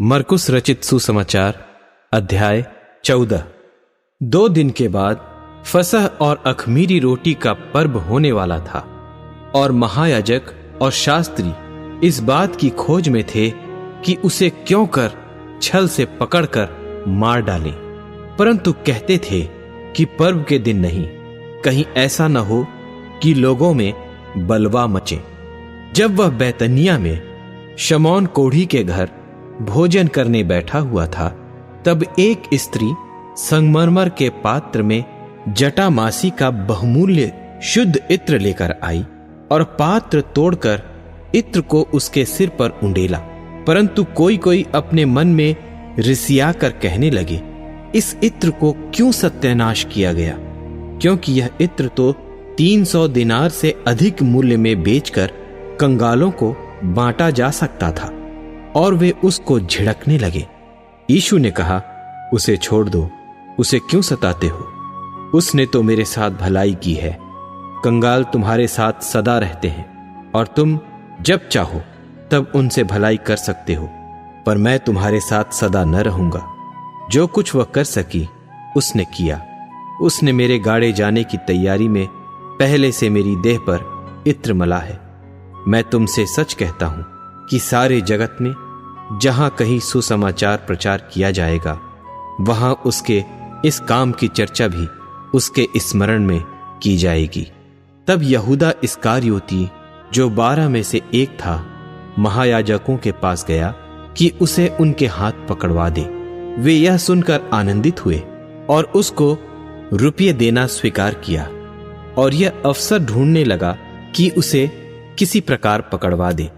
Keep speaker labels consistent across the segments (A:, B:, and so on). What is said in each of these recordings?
A: मरकुस रचित सुसमाचार अध्याय 14। 2 दिन के बाद फसह और अखमीरी रोटी का पर्व होने वाला था और महायाजक और शास्त्री इस बात की खोज में थे कि उसे क्यों कर छल से पकड़कर मार डालें, परंतु कहते थे कि पर्व के दिन नहीं, कहीं ऐसा न हो कि लोगों में बलवा मचे। जब वह बैतनिया में शमौन कोढ़ी के घर भोजन करने बैठा हुआ था, तब एक स्त्री संगमरमर के पात्र में जटामासी का बहुमूल्य शुद्ध इत्र लेकर आई और पात्र तोड़कर इत्र को उसके सिर पर उंडेला। परंतु कोई कोई अपने मन में रिसिया कर कहने लगे, इस इत्र को क्यों सत्यानाश किया गया, क्योंकि यह इत्र तो 300 दिनार से अधिक मूल्य में बेचकर कंगालों को बांटा जा सकता था। और वे उसको झिड़कने लगे। यीशु ने कहा, उसे छोड़ दो, उसे क्यों सताते हो? उसने तो मेरे साथ भलाई की है। कंगाल तुम्हारे साथ सदा रहते हैं और तुम जब चाहो तब उनसे भलाई कर सकते हो, पर मैं तुम्हारे साथ सदा न रहूंगा। जो कुछ वह कर सकी उसने किया। उसने मेरे गाड़े जाने की तैयारी में पहले से मेरी देह पर इत्र मला है। मैं तुमसे सच कहता हूं कि सारे जगत में जहां कहीं सुसमाचार प्रचार किया जाएगा, वहां उसके इस काम की चर्चा भी उसके स्मरण में की जाएगी। तब यहूदा इस्करियोती, जो 12 में से एक था, महायाजकों के पास गया कि उसे उनके हाथ पकड़वा दे। वे यह सुनकर आनंदित हुए और उसको रुपये देना स्वीकार किया और यह अवसर ढूंढने लगा कि उसे किसी प्रकार पकड़वा दे।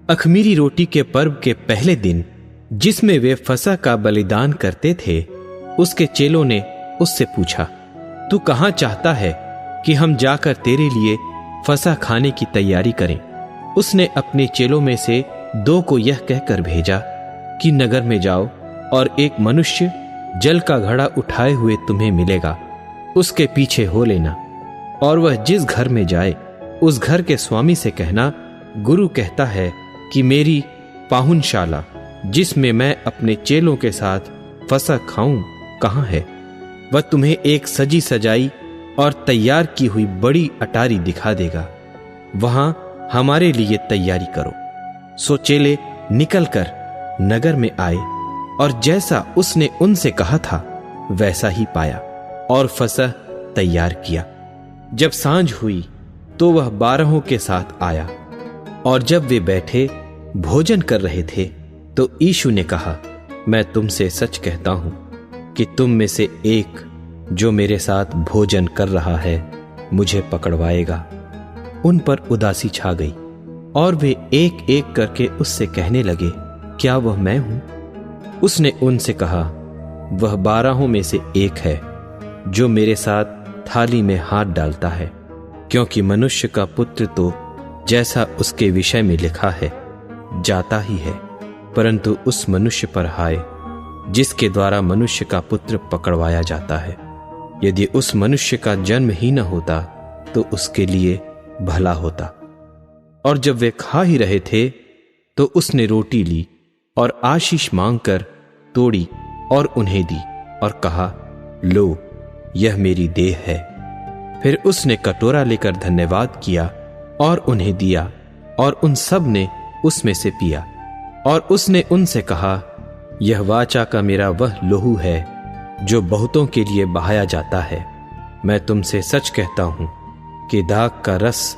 A: अखमीरी रोटी के पर्व के पहले दिन, जिसमें वे फसह का बलिदान करते थे, उसके चेलों ने उससे पूछा, तू कहां चाहता है कि हम जाकर तेरे लिए फसह खाने की तैयारी करें? उसने अपने चेलों में से 2 को यह कहकर भेजा कि नगर में जाओ और एक मनुष्य जल का घड़ा उठाए हुए तुम्हें मिलेगा, उसके पीछे हो लेना। और वह जिस घर में जाए, उस घर के स्वामी से कहना, गुरु कहता है कि मेरी पाहुनशाला, जिसमें मैं अपने चेलों के साथ फसह खाऊं, कहां है? वह तुम्हें एक सजी सजाई और तैयार की हुई बड़ी अटारी दिखा देगा। वहां हमारे लिए तैयारी करो। सो चेले निकलकर नगर में आए और जैसा उसने उनसे कहा था वैसा ही पाया और फसह तैयार किया। जब सांझ हुई तो वह 12 के साथ आया और जब वे बैठे भोजन कर रहे थे, तो यीशु ने कहा, मैं तुमसे सच कहता हूं कि तुम में से एक जो मेरे साथ भोजन कर रहा है, मुझे पकड़वाएगा। उन पर उदासी छा गई और वे एक एक करके उससे कहने लगे, क्या वह मैं हूं? उसने उनसे कहा, वह 12 में से एक है जो मेरे साथ थाली में हाथ डालता है, क्योंकि मनुष्य का पुत्र तो जैसा उसके विषय में लिखा है जाता ही है, परंतु उस मनुष्य पर हाय जिसके द्वारा मनुष्य का पुत्र पकड़वाया जाता है। यदि उस मनुष्य का जन्म ही न होता तो उसके लिए भला होता। और जब वे खा ही रहे थे, तो उसने रोटी ली और आशीष मांगकर तोड़ी और उन्हें दी और कहा, लो, यह मेरी देह है। फिर उसने कटोरा लेकर धन्यवाद किया और उन्हें दिया और उन सब ने उसमें से पिया। और उसने उनसे कहा, यह वाचा का मेरा वह लोहू है जो बहुतों के लिए बहाया जाता है। मैं तुमसे सच कहता हूं कि दाख का रस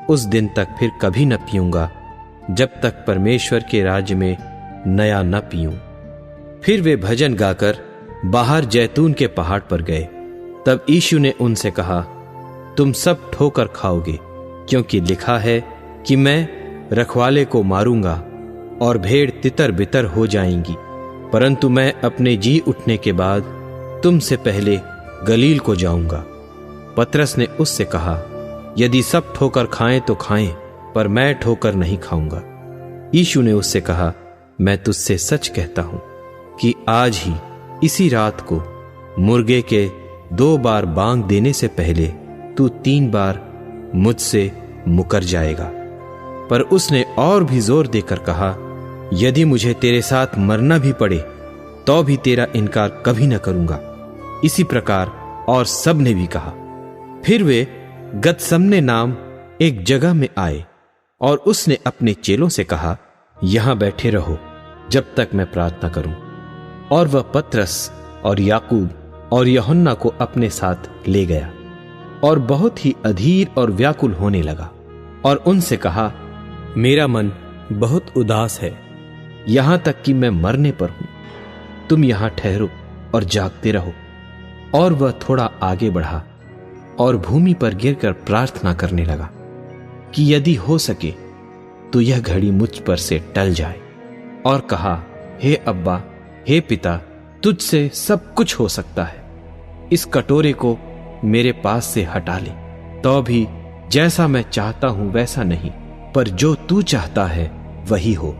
A: उस दिन तक फिर कभी न पीऊंगा, जब तक परमेश्वर के राज्य में नया न पीऊं। फिर वे भजन गाकर बाहर जैतून के पहाड़ पर गए। तब यीशु ने उनसे कहा, तुम सब ठोकर खाओगे, क्योंकि लिखा है कि मैं रखवाले को मारूंगा और भेड़ तितर बितर हो जाएंगी। परंतु मैं अपने जी उठने के बाद तुमसे पहले गलील को जाऊंगा। पतरस ने उससे कहा, यदि सब ठोकर खाएं तो खाएं, पर मैं ठोकर नहीं खाऊंगा। यीशु ने उससे कहा, मैं तुझसे सच कहता हूं कि आज ही इसी रात को मुर्गे के 2 बार बांग देने से पहले तू 3 बार मुझसे मुकर जाएगा। पर उसने और भी जोर देकर कहा, यदि मुझे तेरे साथ मरना भी पड़े तो भी तेरा इनकार कभी न करूंगा। इसी प्रकार और सब ने भी कहा। फिर वे गतसमने नाम एक जगह में आए और उसने अपने चेलों से कहा, यहां बैठे रहो जब तक मैं प्रार्थना करूं। और वह पतरस और याकूब और यूहन्ना को अपने साथ ले गया और बहुत ही अधीर और व्याकुल होने लगा और उनसे कहा, मेरा मन बहुत उदास है, यहां तक कि मैं मरने पर हूं। तुम यहां ठहरो और जागते रहो। और वह थोड़ा आगे बढ़ा और भूमि पर गिरकर प्रार्थना करने लगा कि यदि हो सके तो यह घड़ी मुझ पर से टल जाए। और कहा, हे अब्बा, हे पिता, तुझसे सब कुछ हो सकता है। इस कटोरे को मेरे पास से हटा ले, तो भी जैसा मैं चाहता हूं वैसा नहीं, पर जो तू चाहता है वही हो।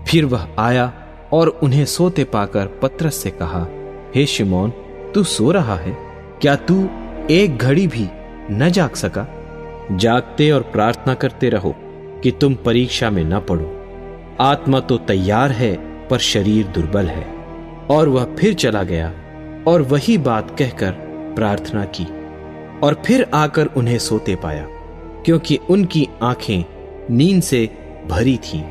A: फिर वह आया और उन्हें सोते पाकर पतरस से कहा, हे शिमोन, तू सो रहा है? क्या तू एक घड़ी भी न जाग सका? जागते और प्रार्थना करते रहो कि तुम परीक्षा में न पड़ो। आत्मा तो तैयार है पर शरीर दुर्बल है। और वह फिर चला गया और वही बात कहकर प्रार्थना की और फिर आकर उन्हें सोते पाया, क्योंकि उनकी आंखें नींद से भरी थीं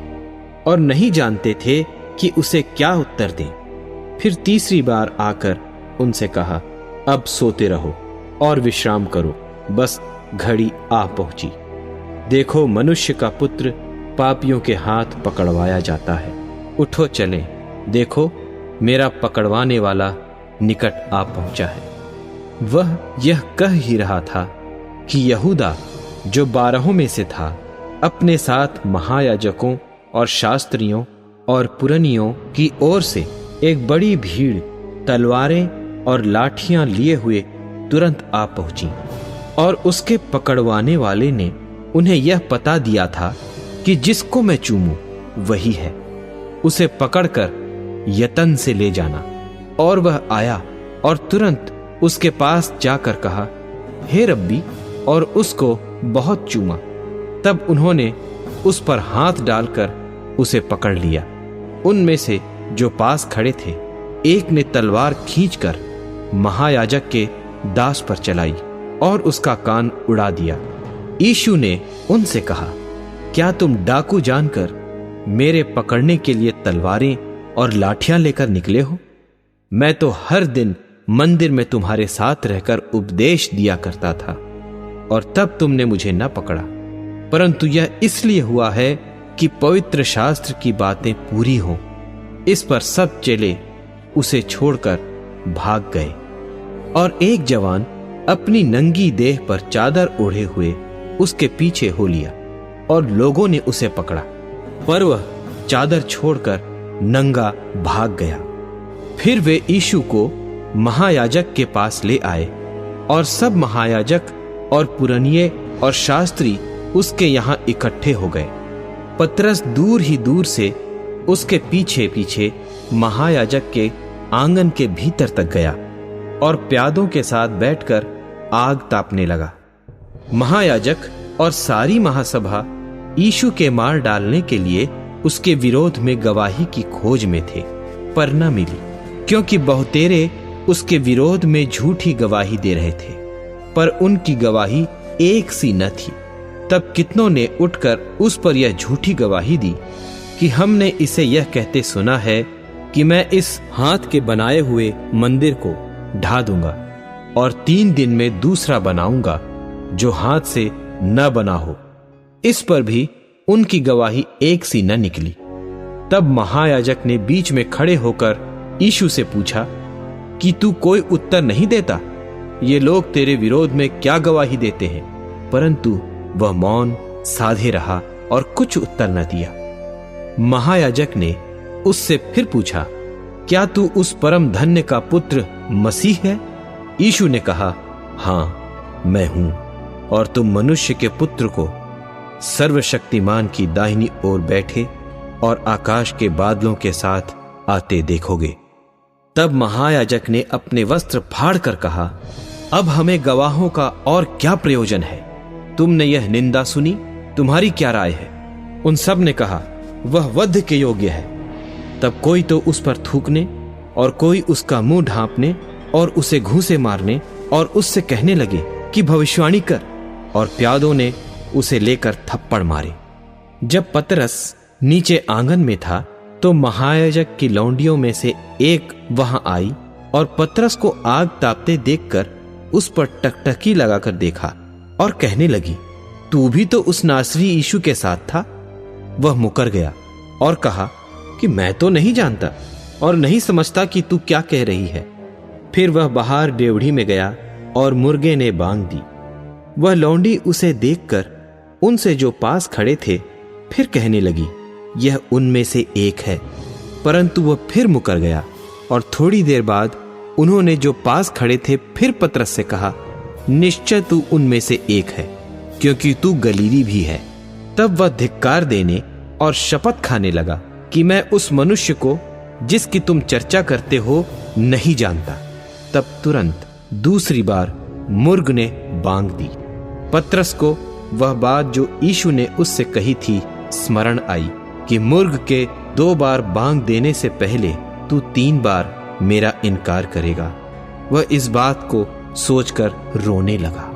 A: और नहीं जानते थे कि उसे क्या उत्तर दें। फिर तीसरी बार आकर उनसे कहा, अब सोते रहो और विश्राम करो, बस घड़ी आ पहुंची। देखो, मनुष्य का पुत्र पापियों के हाथ पकड़वाया जाता है। उठो चलें, देखो मेरा पकड़वाने वाला निकट आ पहुंचा है। वह यह कह ही रहा था कि यहूदा, जो 12 में से था, अपने साथ महायाजकों और शास्त्रियों और पुरनियों की ओर से एक बड़ी भीड़ तलवारें और लाठियां लिए हुए तुरंत आ पहुंची। और उसके पकड़वाने वाले ने उन्हें यह पता दिया था कि जिसको मैं चूमूं वही है, उसे पकड़कर यतन से ले जाना। और वह आया और तुरंत उसके पास जाकर कहा, हे रब्बी, और उसको बहुत चूमा। तब उन्होंने उस पर हाथ डालकर उसे पकड़ लिया। उनमें से जो पास खड़े थे, एक ने तलवार खींचकर महायाजक के दास पर चलाई और उसका कान उड़ा दिया। यीशु ने उनसे कहा, क्या तुम डाकू जानकर मेरे पकड़ने के लिए तलवारें और लाठियां लेकर निकले हो? मैं तो हर दिन मंदिर में तुम्हारे साथ रहकर उपदेश दिया करता था और तब तुमने मुझे न पकड़ा, परंतु यह इसलिए हुआ है कि पवित्र शास्त्र की बातें पूरी हों। इस पर सब चेले उसे छोड़कर भाग गए। और एक जवान अपनी नंगी देह पर चादर ओढ़े हुए उसके पीछे हो लिया और लोगों ने उसे पकड़ा, पर वह चादर छोड़कर नंगा भाग गया। फिर वे यीशु को महायाजक के पास ले आए और सब महायाजक और पुरनिये और शास्त्री उसके यहां इकट्ठे हो गए। पतरस दूर ही दूर से उसके पीछे पीछे महायाजक के आंगन के भीतर तक गया और प्यादों के साथ बैठकर आग तापने लगा। महायाजक और सारी महासभा यीशु के मार डालने के लिए उसके विरोध में गवाही की खोज में थे, पर न मिली, क्योंकि बहुतेरे उसके विरोध में झूठी गवाही दे रहे थे, पर उनकी गवाही एक सी न थी। तब कितनों ने उठकर उस पर यह झूठी गवाही दी कि हमने इसे यह कहते सुना है कि मैं इस हाथ के बनाए हुए मंदिर को ढा दूंगा और 3 दिन में दूसरा बनाऊंगा जो हाथ से न बना हो। इस पर भी उनकी गवाही एक सी न निकली। तब महायाजक ने बीच में खड़े होकर यीशु से पूछा कि तू कोई उत्तर नहीं देता? ये लोग तेरे विरोध में क्या गवाही देते हैं? परंतु वह मौन साधे रहा और कुछ उत्तर न दिया। महायाजक ने उससे फिर पूछा, क्या तू उस परम धन्य का पुत्र मसीह है? यीशु ने कहा, हां, मैं हूं, और तुम मनुष्य के पुत्र को सर्वशक्तिमान की दाहिनी ओर बैठे और आकाश के बादलों के साथ आते देखोगे। तब महायाजक ने अपने वस्त्र फाड़कर कहा, अब हमें गवाहों का और क्या प्रयोजन है? तुमने यह निंदा सुनी, तुम्हारी क्या राय है? उन सब ने कहा, वह वध के योग्य है। तब कोई तो उस पर थूकने और कोई उसका मुंह ढांपने और उसे घूंसे मारने और उससे कहने लगे कि भविष्यवाणी कर, और प्यादों ने उसे लेकर थप्पड़ मारे। जब पतरस नीचे आंगन में था तो महायाजक की लौंडियों में से एक वहां आई और पतरस को आग तापते देखकर उस पर टकटकी लगाकर देखा और कहने लगी, तू भी तो उस नासरी यीशु के साथ था। वह मुकर गया और कहा कि मैं तो नहीं जानता और नहीं समझता कि तू क्या कह रही है। फिर वह बाहर डेवढ़ी में गया और मुर्गे ने बांग दी। वह लौंडी उसे देखकर उनसे जो पास खड़े थे फिर कहने लगी, यह उनमें से एक है। परंतु वह फिर मुकर गया। और थोड़ी देर बाद उन्होंने जो पास खड़े थे फिर पतरस से कहा, निश्चय तू उनमें से एक है, क्योंकि तू गलीली भी है। तब वह धिक्कार देने और शपथ खाने लगा कि मैं उस मनुष्य को जिसकी तुम चर्चा करते हो नहीं जानता। तब तुरंत दूसरी बार मुर्ग ने बांग दी। पतरस को वह बात जो यीशु ने उससे कही थी स्मरण आई कि मुर्ग के 2 बार बांग देने से पहले तू 3 बार मेरा इनकार करेगा। वह इस बात को सोचकर रोने लगा।